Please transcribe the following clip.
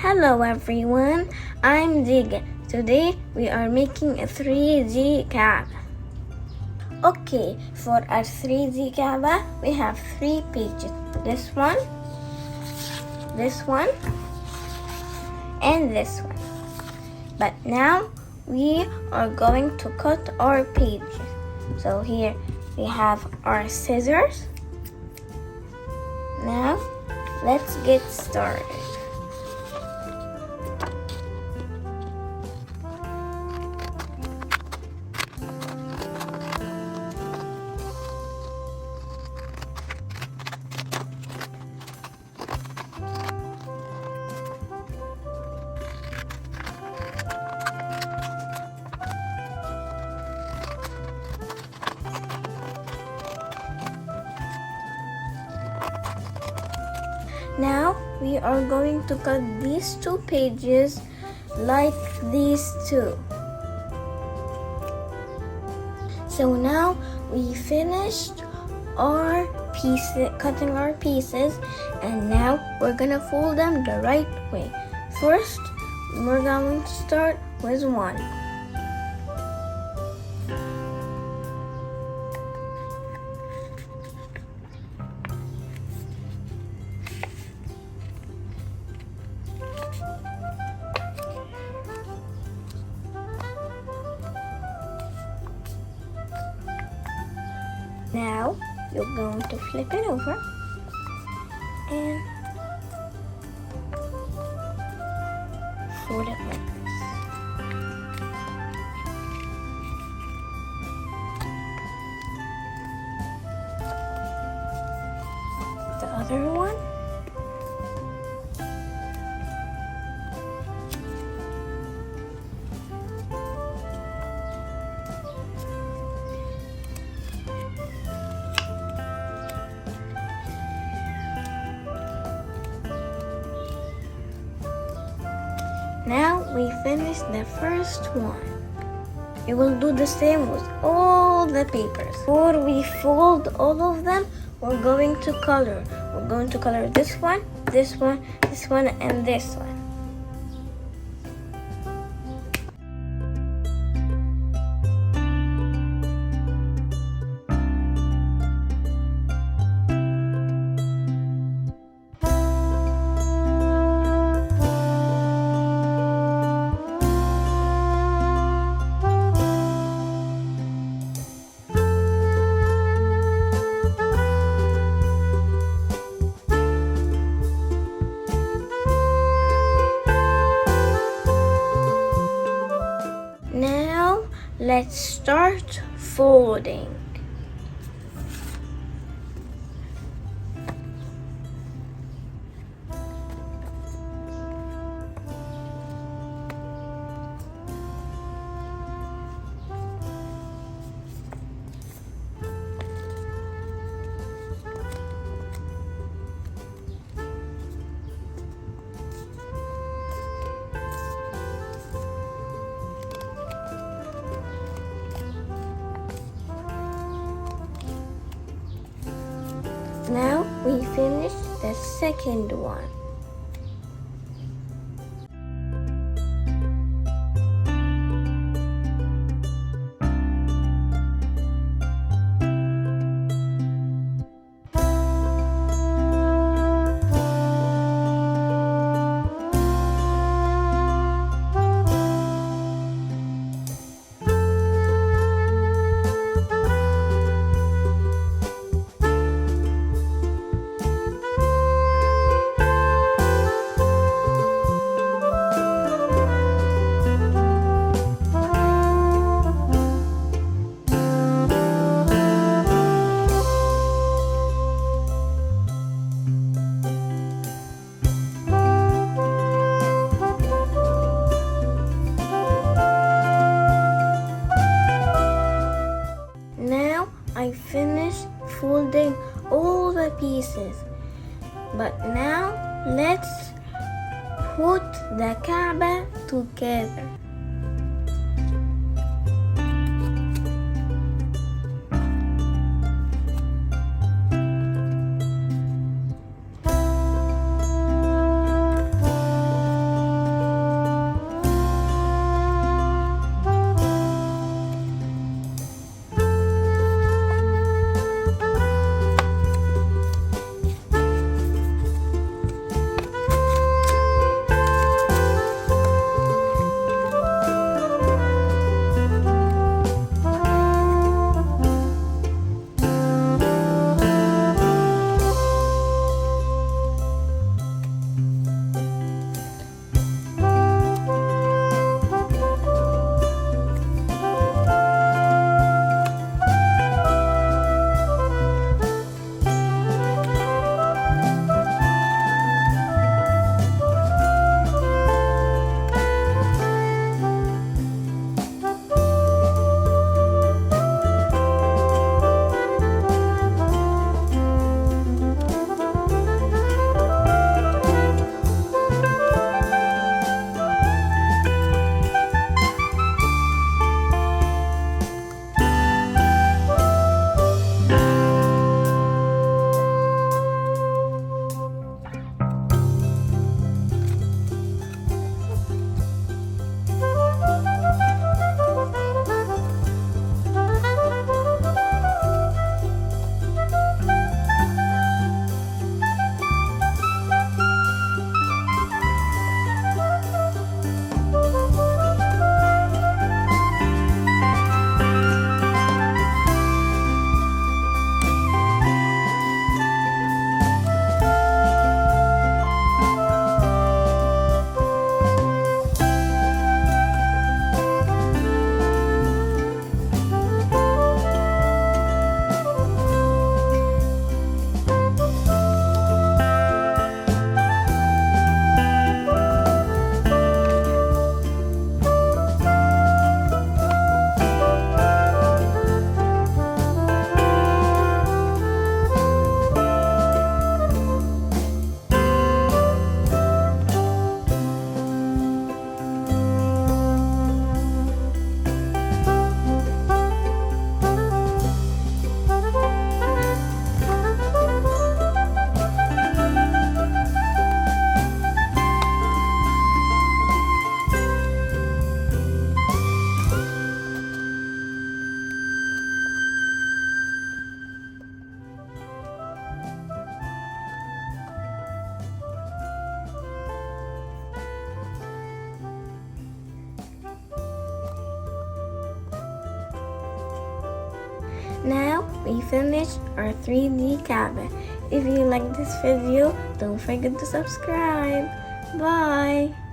Hello everyone, I'm Diga. Today we are making a 3D KAABA. Okay, for our 3D KAABA we have 3 pages. This one, and this one. But now we are going to cut our pages. So here we have our scissors. Now let's get started. Now we are going to cut these 2 pages like these 2. So now we finished our cutting our pieces, and now we're gonna fold them the right way. First, we're going to start with 1. Now you're going to flip it over and fold it like this. The other one. Now we finished the first one. We will do the same with all the papers. Before we fold all of them, we're going to color. We're going to color this one, this one, this one, and this one. Let's start folding. Now we finish the second one. I finished folding all the pieces, but now let's put the KAABA together. Now we finished our 3D KAABA. If you like this video, don't forget to subscribe. Bye!